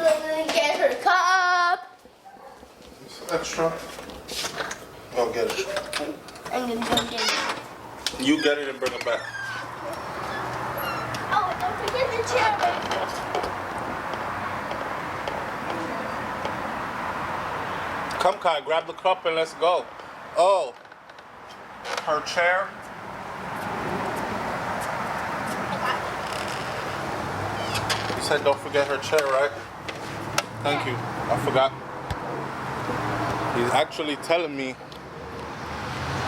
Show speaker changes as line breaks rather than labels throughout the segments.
gonna get her cup.
It's extra. Go get it.
I'm gonna go get it.
You get it and bring it back.
Oh, don't forget the chair.
Come, Kai, grab the cup and let's go. Oh, her chair. You said don't forget her chair, right? Thank you. I forgot. He's actually telling me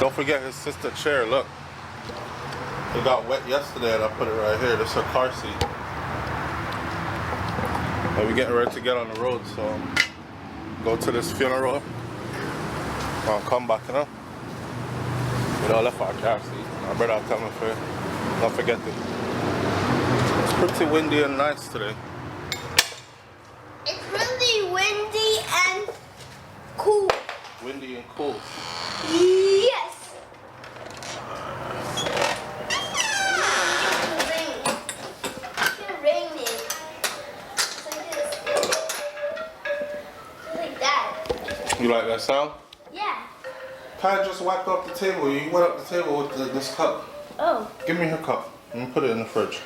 don't forget his sister's chair. Look. It got wet yesterday and I put it right here. This is her car seat. And we're getting ready to get on the road, so go to this funeral. I'll come back, you know. We don't left our car seat. My brother will tell me for don't forget it. It's pretty windy and nice today.
It's really windy and cool.
Windy and cool.
Yes. It's raining. Like that.
You like that sound?
Yeah.
Kai just wiped up the table. You went up the table with this cup.
Oh.
Give me her cup. Let me put it in the fridge.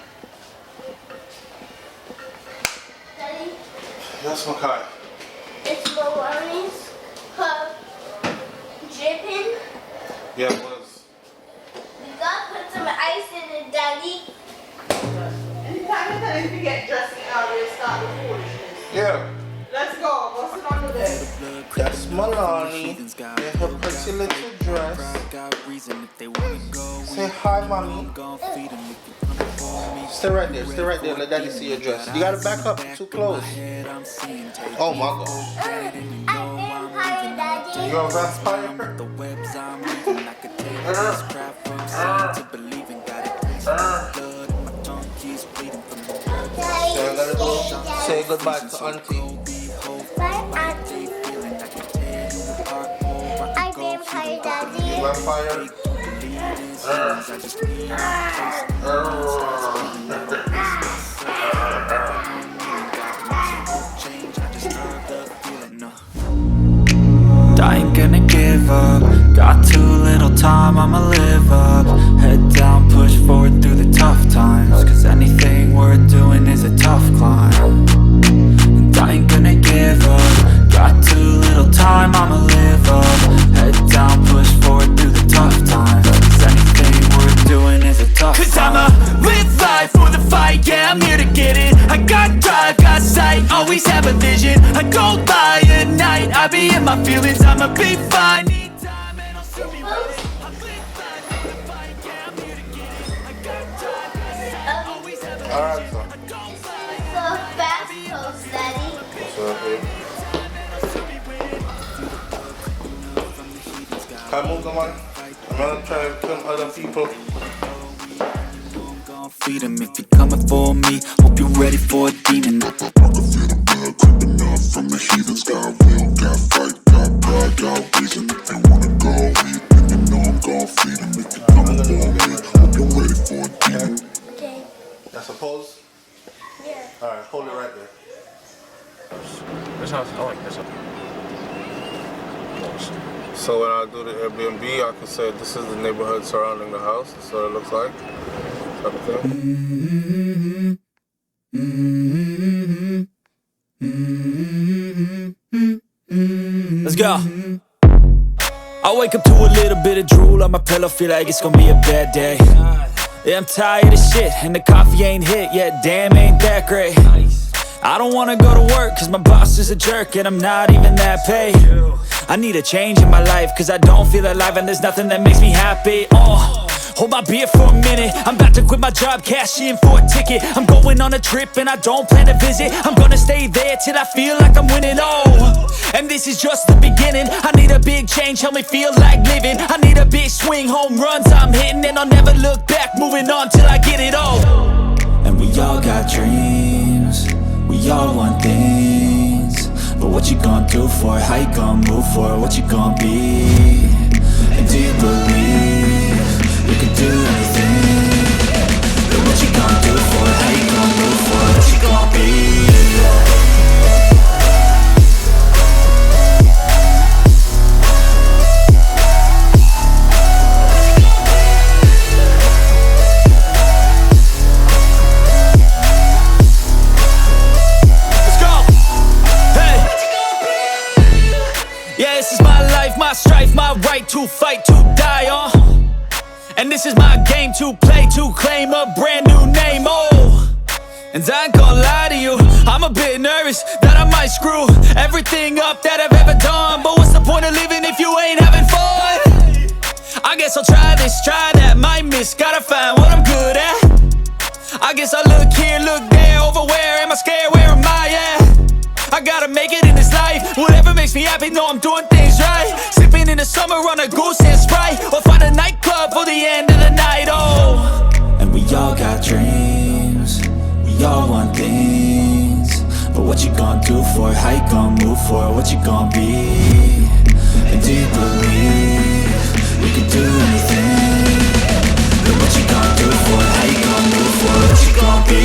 Daddy,
Yes, Makai.
it's Maloney's cup dripping.
Yeah, it was.
We gotta put some ice in it, Daddy.
Anytime that if you get dressing out and start the foolishness.
Yeah.
Let's go. What's it on the bed?
That's Maloney in her pretty little dress. Say hi, mommy. Stay right there. Stay right there. Let daddy see your dress. You gotta back up. Too close. Oh my gosh.
I'm vampire, Daddy.
You're a vampire? Say goodbye to auntie.
Bye, Auntie. I'm vampire, Daddy.
Vampire?
I ain't gonna give up. Got too little time, I'ma live up. Head down, push forward through the tough times. Cause anything worth doing is a tough climb. And I ain't gonna give up. Got too little time, I'ma live up. Head down, push forward through the tough times. Cause anything worth doing is a tough climb. Cause I'ma live life for the fight, yeah, I'm here to get it. I got drive, got sight, always have a vision. I go by at night, I be in my feelings, I'ma be fine. Need time and I'll still be running. I live life for the fight, yeah, I'm here to get it. I got drive, got sight, always have a vision.
Alright, son.
I go by
So fast post, Daddy.
So, can I move the money? I'm gonna try to kill other people.
feed him if you're coming for me. Hope you're ready for a demon.
I can feel the blood creeping up from the heathens. Got will, got fight, got pride, got reason. If you wanna go eat, then you know I'm gon' feed him. If you're coming for me, hope you're ready for a demon.
Okay.
That's a pose?
Yeah.
Alright, hold it right there.
This house, I like this house.
So when I do the Airbnb, I can say this is the neighborhood surrounding the house. That's what it looks like. Type of thing.
Let's go. I wake up to a little bit of drool on my pillow, feel like it's gonna be a bad day. Yeah, I'm tired of shit, and the coffee ain't hit yet, damn, ain't that great. I don't wanna go to work, cause my boss is a jerk, and I'm not even that paid. I need a change in my life, cause I don't feel alive, and there's nothing that makes me happy. Hold my beer for a minute, I'm about to quit my job, cash in for a ticket. I'm going on a trip and I don't plan to visit. I'm gonna stay there till I feel like I'm winning, and this is just the beginning. I need a big change, help me feel like living. I need a big swing, home runs I'm hitting, and I'll never look back, moving on till I get it all. And we all got dreams, we all want things, but what you gonna do for it? How you gonna move for it? What you gonna be? And do you believe you can do anything? But what you gonna do for it? How you gonna move for it? What you gonna be? to fight, to die on. And this is my game to play, to claim a brand new name, oh. And I ain't gonna lie to you, I'm a bit nervous that I might screw everything up that I've ever done. But what's the point of living if you ain't having fun? I guess I'll try this, try that, might miss, gotta find what I'm good at. I guess I look here, look there, over where am I scared, where am I at? I gotta make it in this life, whatever makes me happy, know I'm doing things right. Sipping in the summer on a goose and Sprite, or find a nightclub for the end of the night, oh. And we all got dreams, we all want things, but what you gonna do for it, how you gonna move for it, what you gonna be? And do you believe we can do anything? But what you gonna do for it, how you gonna move for it, what you gonna be?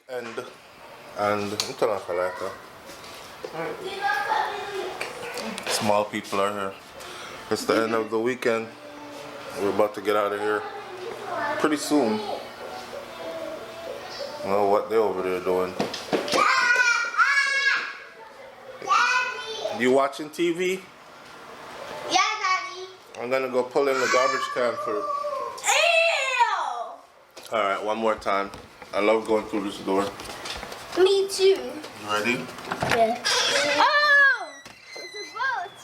And small people are here. It's the end of the weekend. We're about to get out of here pretty soon. I don't know what they're over there doing. You watching TV?
Yeah, Daddy.
I'm gonna go pull in the garbage can for.
Ew!
Alright, one more time. I love going through this door.
Me too.
You ready?
Yeah. Oh! It's a boat.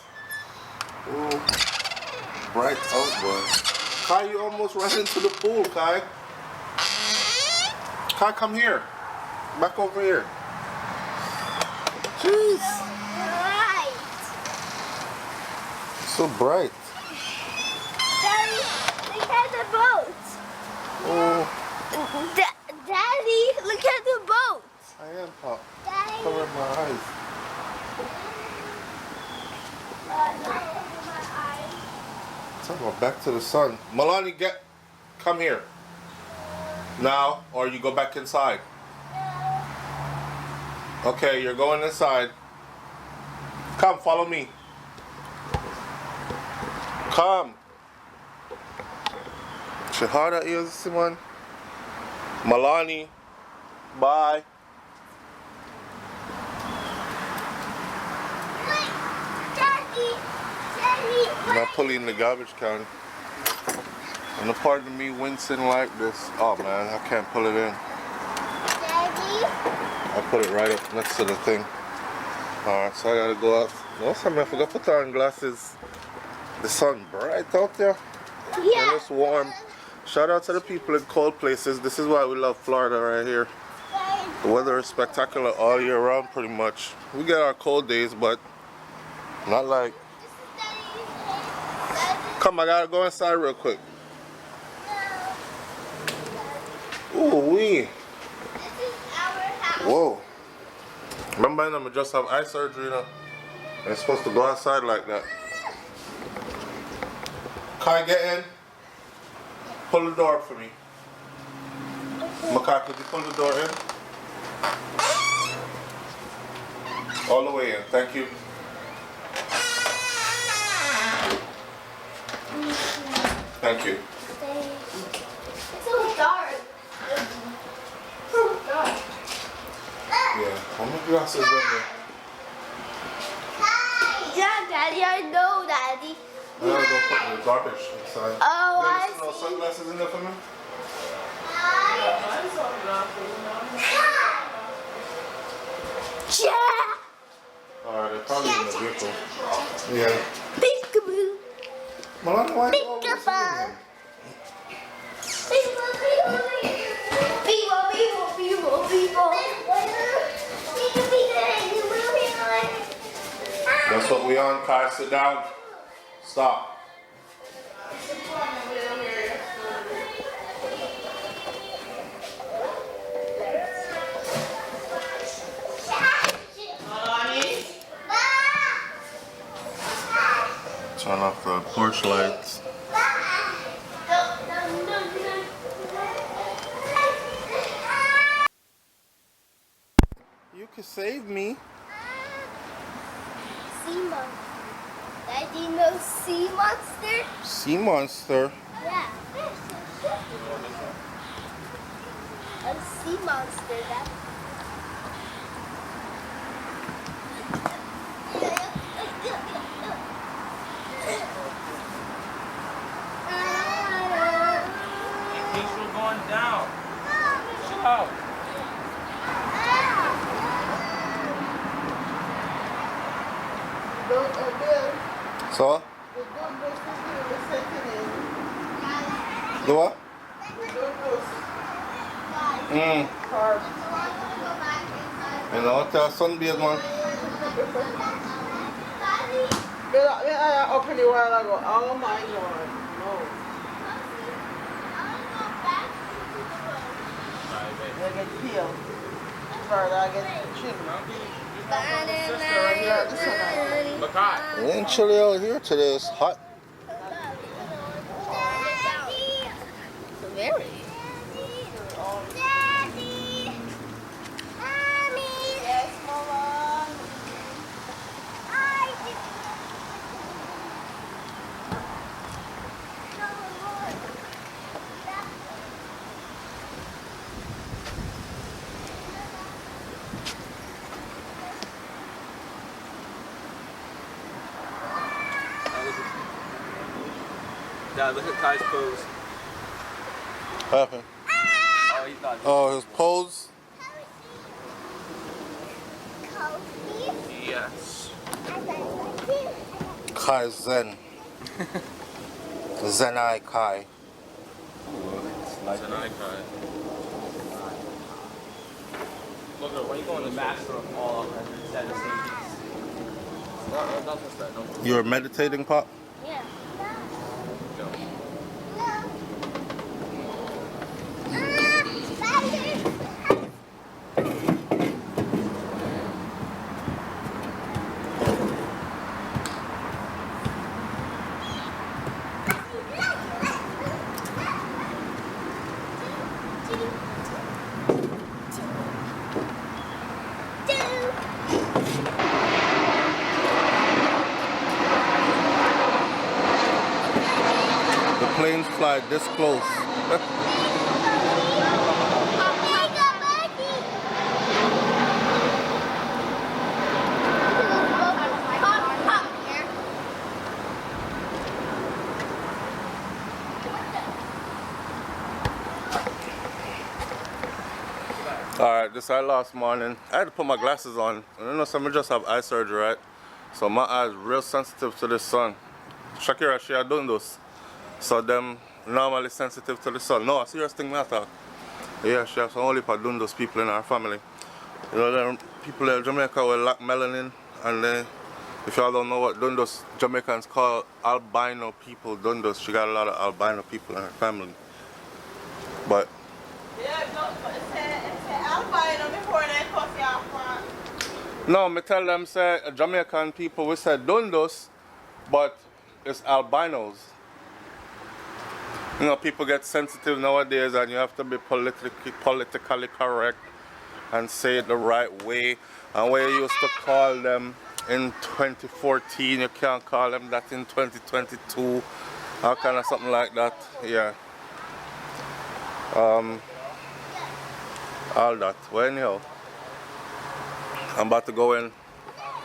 Ooh. Bright out, boy. Kai, you almost ran into the pool, Kai. Kai, come here. Back over here. Jeez.
Right.
So bright.
Daddy, look at the boat.
Oh,
Daddy, look at the boat.
I am Pop.
Daddy.
Cover my eyes. Talking about back to the sun. Milani, come here. Now, or you go back inside. Okay, you're going inside. Come, follow me. Come. Shahada is Simon. Milani. Bye. I'm not pulling the garbage can. And a part of me wincing like this. Oh man, I can't pull it in.
Daddy.
I put it right up next to the thing. Alright, so I gotta go out. Last time I forgot to put on glasses. The sun bright out there.
Yeah.
And it's warm. Shout out to the people in cold places. This is why we love Florida right here. The weather is spectacular all year round pretty much. We get our cold days, but not like. Come, I gotta go inside real quick. Ooh wee. Whoa. Remember, I'm gonna just have eye surgery, you know? And it's supposed to go outside like that. Kai, get in. Pull the door up for me. Makai, could you pull the door in? All the way in, thank you. Thank you.
It's so dark.
Yeah, how many glasses in there?
Yeah, Daddy, I know, Daddy.
I gotta go put the garbage inside.
Oh, I
There's no
see.
sunglasses in there for me?
Yeah.
Alright, they're probably in the vehicle. Yeah.
Peekaboo.
Milani, why are you always
Peekaboo.
here? That's what we on, Kai. Sit down. Stop. Turn off the porch lights. You can save me.
Sea monster. Daddy knows sea monster?
Sea monster.
Yeah. A sea monster. That's
You're going down. Chill out.
So? The what? You know, tell sunbathe, man.
I opened it a while ago. Oh my god. No. I get peeled. Sorry, I get chicken.
It ain't chilly out here today. It's hot.
very. Daddy! Mommy! Yes, Mama?
Dad, look at Kai's pose.
What happened?
Oh, he's not.
Oh, his pose?
Yes.
Kai Zen. Zenai Kai.
Zenai Kai. Look at when you go in the master of all 117 pieces. No, don't touch that. Don't.
You're meditating, Pop?
Yeah.
The planes fly this close. Alright, this I last morning. I had to put my glasses on. I don't know, some just have eye surgery, right? So my eyes real sensitive to the sun. Shakira, she had done those. So them normally sensitive to the sun. No, a serious thing matter. Yeah, she has only for doing those people in our family. You know, them people in Jamaica will lack melanin, and then if y'all don't know what Dundos, Jamaicans call albino people Dundos. She got a lot of albino people in her family. But
Yeah, don't say albino before they cut you off.
no, me tell them say Jamaican people we say Dundos, but it's albinos. You know, people get sensitive nowadays, and you have to be politically correct and say it the right way. And where you used to call them in 2014, you can't call them that in 2022, or kind of something like that. Yeah. All that. Well, anyhow, I'm about to go in,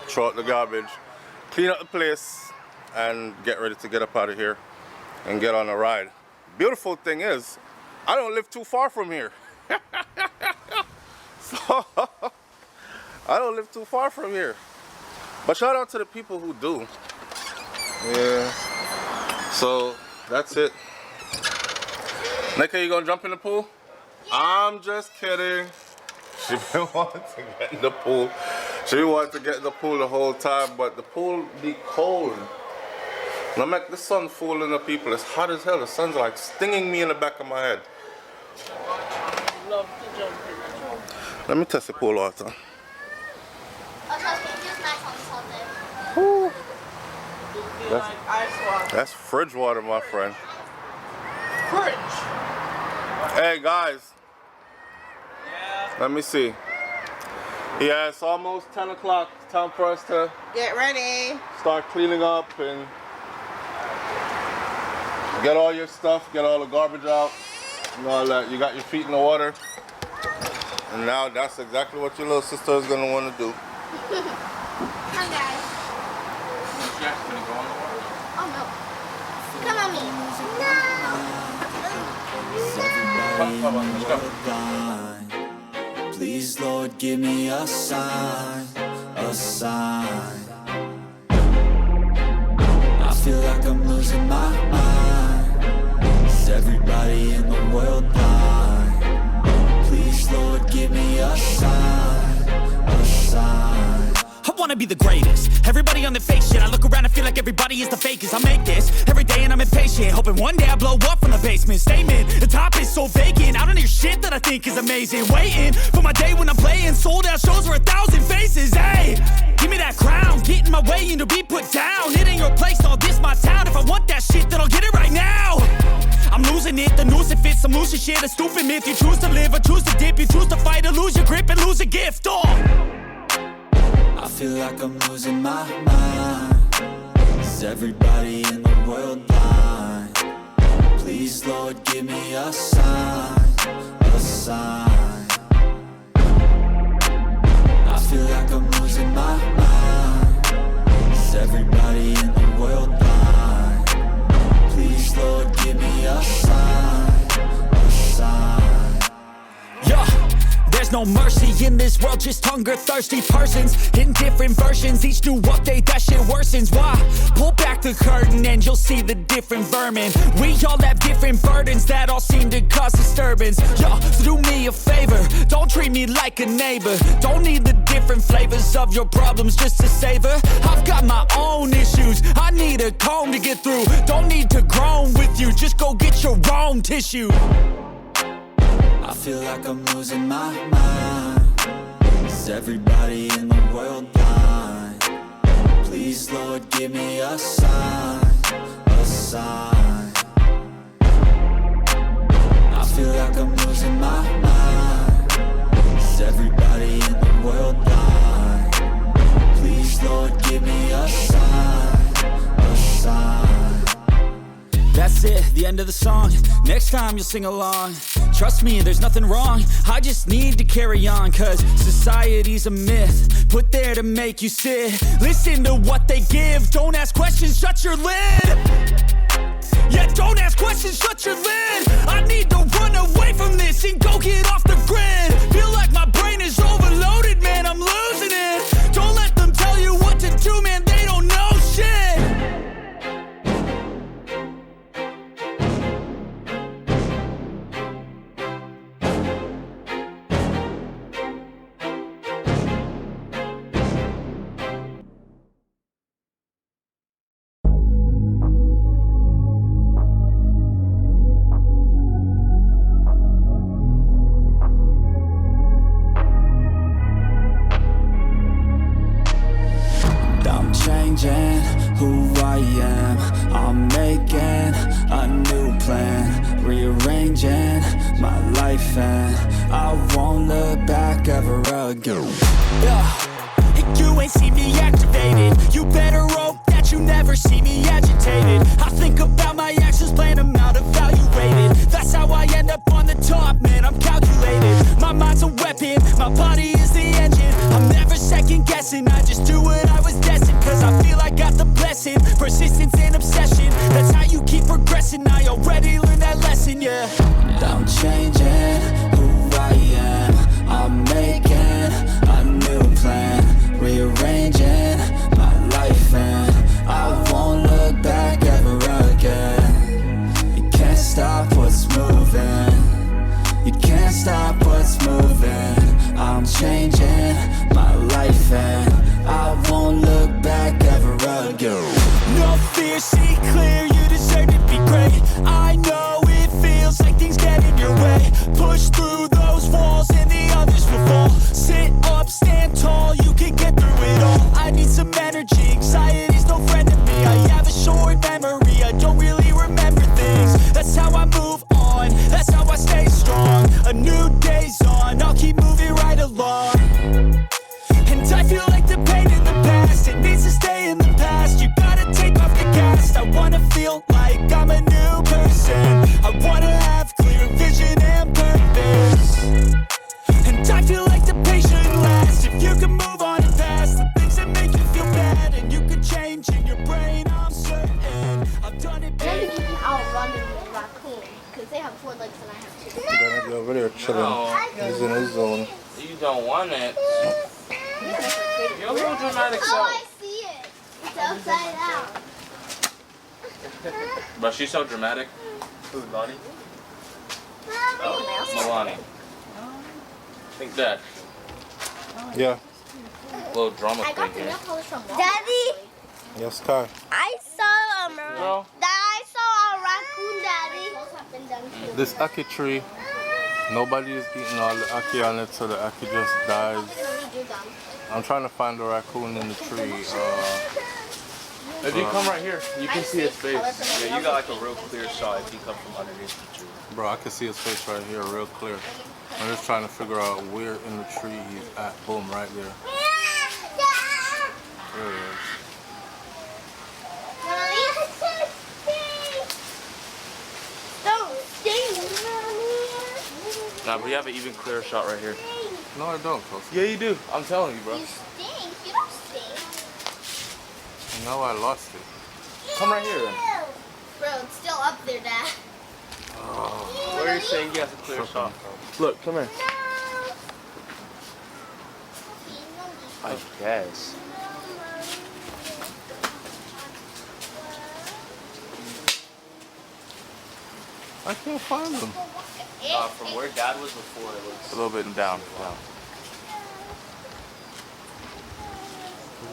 throw out the garbage, clean up the place, and get ready to get up out of here and get on a ride. Beautiful thing is, I don't live too far from here. So, I don't live too far from here. But shout out to the people who do. Yeah. So, that's it. Nika, you gonna jump in the pool? I'm just kidding. She been wanting to get in the pool. She wanted to get in the pool the whole time, but the pool be cold. Now make the sun fooling the people. It's hot as hell. The sun's like stinging me in the back of my head.
Love to jump in the pool.
Let me test the pool water.
Oh, trust me, it feels nice on Sunday.
Woo.
feel like ice water.
That's fridge water, my friend.
Fridge.
Hey guys,
Yeah.
let me see. Yeah, it's almost 10 o'clock. It's time for us to
Get ready.
start cleaning up and get all your stuff, get all the garbage out and all that. You got your feet in the water. And now that's exactly what your little sister is gonna want to do.
Come guys.
Jack's gonna go on the water.
Oh no. Come on me.
Everybody blind. Please, Lord, give me a sign, a sign. I feel like I'm losing my mind. Is everybody in the world blind? Please, Lord, give me a sign, a sign.
I wanna be the greatest. Everybody on the fake shit. I look around and feel like everybody is the fakest. I make this every day and I'm impatient, hoping one day I blow up from the basement. Statement, the top is so vacant. I don't hear shit that I think is amazing. Waiting for my day when I'm playing sold out shows for 1,000 faces. Hey, give me that crown, get in my way and to be put down. It ain't your place, all this my town. If I want that shit, then I'll get it right now. I'm losing it, the noose it fits. I'm losing shit, a stupid myth. You choose to live or choose to dip. You choose to fight or lose your grip and lose a gift.
I feel like I'm losing my mind. Is everybody in the world blind? Please, Lord, give me a sign, a sign. I feel like I'm losing my mind. Is everybody in the world blind? Please, Lord, give me a sign, a sign.
Yeah. There's no mercy in this world, just hunger-thirsty persons in different versions. Each new update, that shit worsens. Why? Pull back the curtain and you'll see the different vermin. We all have different burdens that all seem to cause disturbance. Yo, so do me a favor, don't treat me like a neighbor. Don't need the different flavors of your problems just to savor. I've got my own issues, I need a comb to get through. Don't need to groan with you, just go get your own tissue.
I feel like I'm losing my mind. Is everybody in the world blind? Please, Lord, give me a sign, a sign. I feel like I'm losing my mind. Is everybody in the world blind? Please, Lord, give me a sign, a sign.
That's it, the end of the song. Next time you'll sing along. Trust me, there's nothing wrong. I just need to carry on, cause society's a myth put there to make you sit. Listen to what they give. Don't ask questions, shut your lid. Yeah, don't ask questions, shut your lid. I need to run away from this and go get off the grid. Feel like my brain is overloaded, man, I'm losing it. Don't let them tell you what to do, man, they don't know shit.
Who I am, I'm making a new plan, rearranging my life and I won't look back ever again.
Yeah, you ain't see me activated. You better hope that you never see me agitated. I think about my actions, plan them out, evaluated. That's how I end up on the top, man, I'm calculated. My mind's a weapon, my body is the engine. I'm never second guessing, I just do what I was destined. Cause I feel I got the blessing, persistence and obsession. That's how you keep progressing, I already learned that lesson, yeah.
I'm changing who I am, I'm making a new plan, rearranging my life and I won't look back ever again. You can't stop what's moving, you can't stop what's moving. I'm changing my life and I won't look back ever again.
No fear, see clear, you deserve to be great. I know it feels like things get in your way. Push through those walls and the others will fall. Sit up, stand tall, you can get through it all. I need some energy, anxiety's no friend to me. I
4 legs and I have 2.
He's gonna be over there chilling.
No.
He's in his zone.
You don't want it. You're a little dramatic
Oh,
self.
I see it. It's upside down.
But she's so dramatic.
Who's Lonnie?
Mommy.
Milani. Think that.
Yeah.
Little drama
I
queen
got the
here.
nail polish from Walmart. Daddy,
Yes, Kai.
I saw
No.
I saw a raccoon, Daddy.
This ackee tree, nobody is eating all the ackee on it, so the ackee just dies. I'm trying to find the raccoon in the tree.
If you come right here, you can see his face. Yeah, you got like a real clear shot if you come from underneath the tree.
Bro, I can see his face right here real clear. I'm just trying to figure out where in the tree he's at. Boom, right there. There he is.
Don't sting,
Nah, but you have an even clearer shot right here.
No, I don't, Kofi.
Yeah, you do. I'm telling you, bro.
You stink. You don't stink.
No, I lost it.
Come right here then.
Bro, it's still up there, Dad.
Where are you saying he has a clear shot? Look, come here. I guess.
I can't find him.
From where Dad was before, it looks.
A little bit down.
Is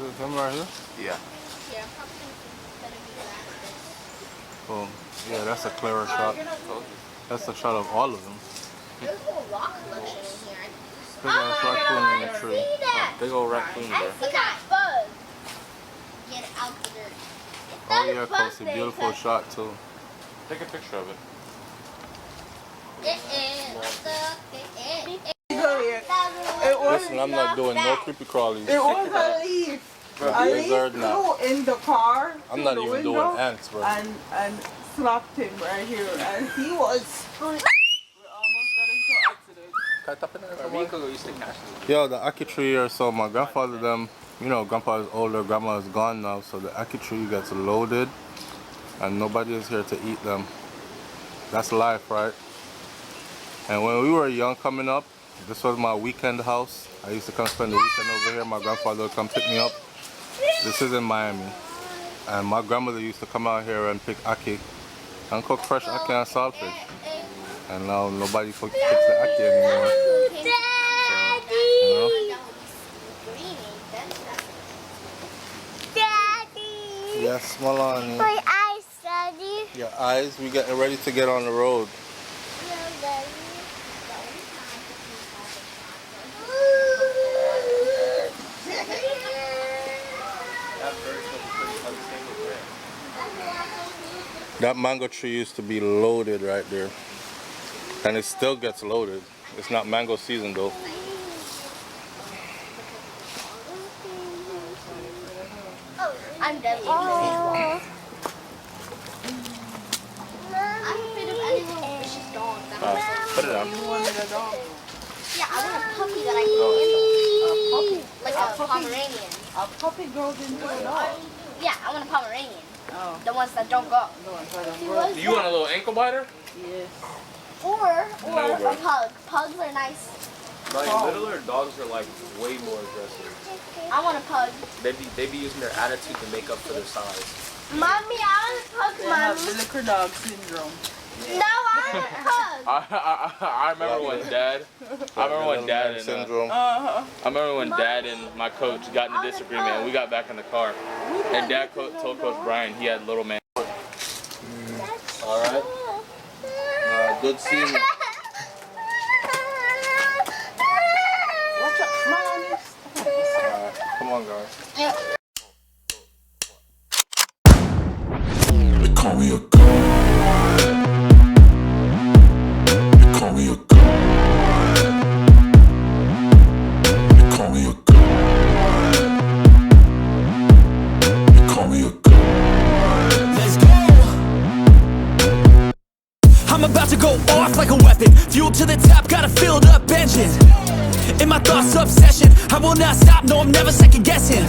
it him right here?
Yeah.
Boom. Yeah, that's a clearer shot. That's a shot of all of them.
There's a whole rock collection in here.
Big ass raccoon in the tree.
Big old raccoon there.
Look at Buzz. Get out the dirt.
Oh yeah, Kosi, beautiful shot too.
Take a picture of it.
Listen, I'm not doing no creepy crawlies.
It was a leaf. A leaf
Lizard now.
flew in the car.
I'm
through
not
the
even doing
window
ants, bro.
And slapped him right here, and he was. We almost got into accident.
Used to catch them.
Yo, the ackee tree here, so my grandfather, them, you know, grandpa is older, grandma is gone now, so the ackee tree gets loaded and nobody is here to eat them. That's life, right? And when we were young coming up, this was my weekend house. I used to come spend the weekend over here. My grandfather would come pick me up. This is in Miami. And my grandmother used to come out here and pick ackee and cook fresh ackee and saltfish. And now nobody cooks the ackee anymore.
Daddy.
Yes, Milani.
My eyes, Daddy.
Your eyes, we getting ready to get on the road. That mango tree used to be loaded right there. And it still gets loaded. It's not mango season though.
I'm deadly. I'm afraid of any little vicious dog.
Put it on.
Yeah, I want a puppy that I can handle. A puppy? Like a Pomeranian.
A puppy goes into a dog.
Yeah, I want a Pomeranian.
Oh.
The ones that don't go.
Do you want a little ankle biter?
Yes.
Or
No, bro.
a pug. Pugs are nice.
Like littler dogs are like way more aggressive.
I want a pug.
They be using their attitude to make up for their size.
Mommy, I want a pug,
They have
Mommy.
the liquor dog syndrome.
No, I want a pug.
I remember when Dad. I remember when Dad and
syndrome.
I remember when Dad and my coach got in a disagreement and we got back in the car. And Dad told Coach Brian he had little man.
All right. Good seeing you.
Watch out, Mommy.
Come on, guys.
They call me a god. They call me a god. They call me a god. They call me a god.
Let's go! I'm about to go off like a weapon. Fuel to the top, got a filled up engine. In my thoughts, obsession. I will not stop, no, I'm never second guessing.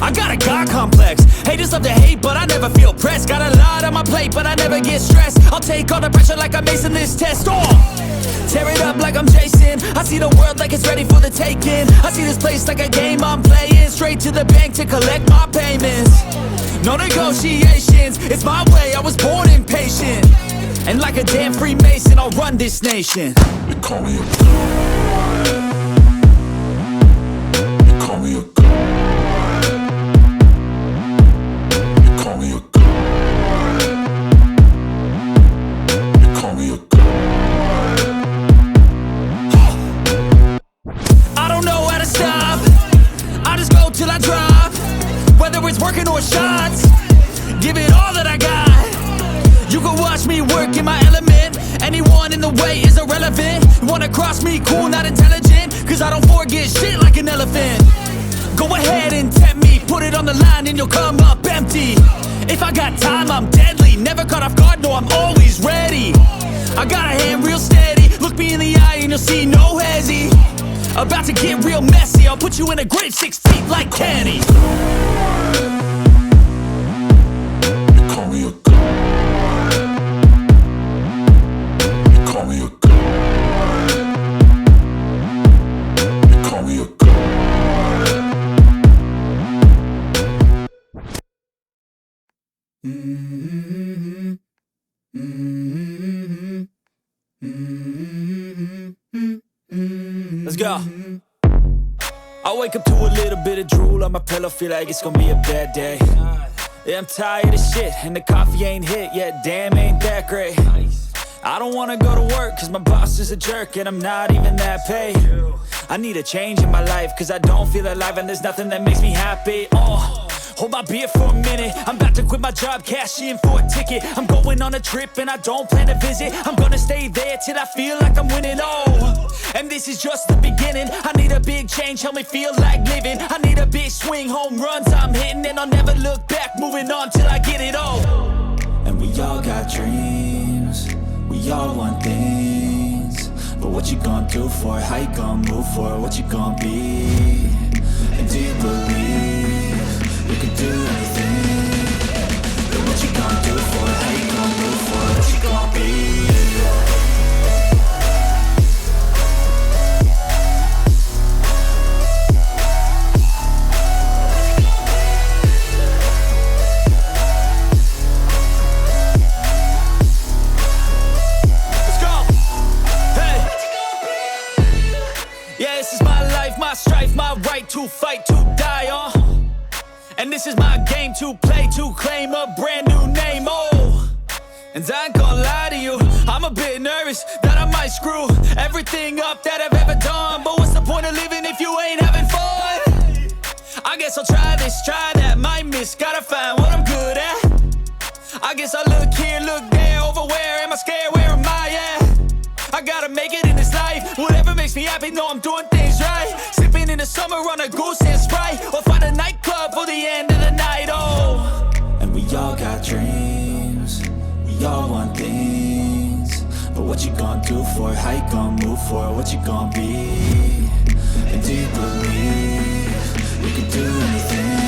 I got a God complex, Haters love to hate, but I never feel pressed. Got a lot on my plate, but I never get stressed. I'll take all the pressure like I'm acing this test. Tear it up like I'm Jason. I see the world like it's ready for the taking. I see this place like a game I'm playing. Straight to the bank to collect my payments. No negotiations, it's my way, I was born impatient. And like a damn Freemason, I'll run this nation.
They call me a god. They call me a god. They call me a god. They call me a god.
I don't know how to stop, I just go till I drop. Whether it's working or shots, give it all that I got. You can watch me work in my element. Anyone in the way is irrelevant. You wanna cross me, cool, not intelligent, cause I don't forget shit like an elephant. Go ahead and tempt me, put it on the line and you'll come up empty. If I got time, I'm deadly. Never caught off guard, no, I'm always ready. I got a hand real steady. Look me in the eye and you'll see no hezzy. About to get real messy. I'll put you in a grave 6 feet like Kenny.
They call me a god. They call me a god. They call me a god.
Let's go. I wake up to a little bit of drool on my pillow, feel like it's gonna be a bad day. Yeah, I'm tired of shit, and the coffee ain't hit yet, damn, ain't that great. I don't wanna go to work, cause my boss is a jerk, and I'm not even that paid. I need a change in my life, cause I don't feel alive, and there's nothing that makes me happy. Hold my beer for a minute. I'm about to quit my job, cash in for a ticket. I'm going on a trip and I don't plan to visit. I'm gonna stay there till I feel like I'm winning. And this is just the beginning. I need a big change, help me feel like living. I need a big swing, home runs I'm hitting, and I'll never look back, moving on till I get it all.
And we all got dreams, we all want things, but what you gonna do for it? How you gonna move for it? What you gonna be? And do you believe you can do anything? But what you gonna do for it? How you gonna move for it? What you gonna be?
My strife, my right to fight, to die on. And this is my game to play, to claim a brand new name, And I ain't gonna lie to you, I'm a bit nervous that I might screw everything up that I've ever done. But what's the point of living if you ain't having fun? I guess I'll try this, try that, might miss, gotta find what I'm good at. I guess I look here, look there, over where am I scared, where am I at? I gotta make it in this life. Whatever makes me happy, know I'm doing things right. Sipping in the summer on a goose and Sprite, or find a nightclub for the end of the night,
And we all got dreams, we all want things, but what you gonna do for it? How you gonna move for it? What you gonna be? And do you believe you can do anything?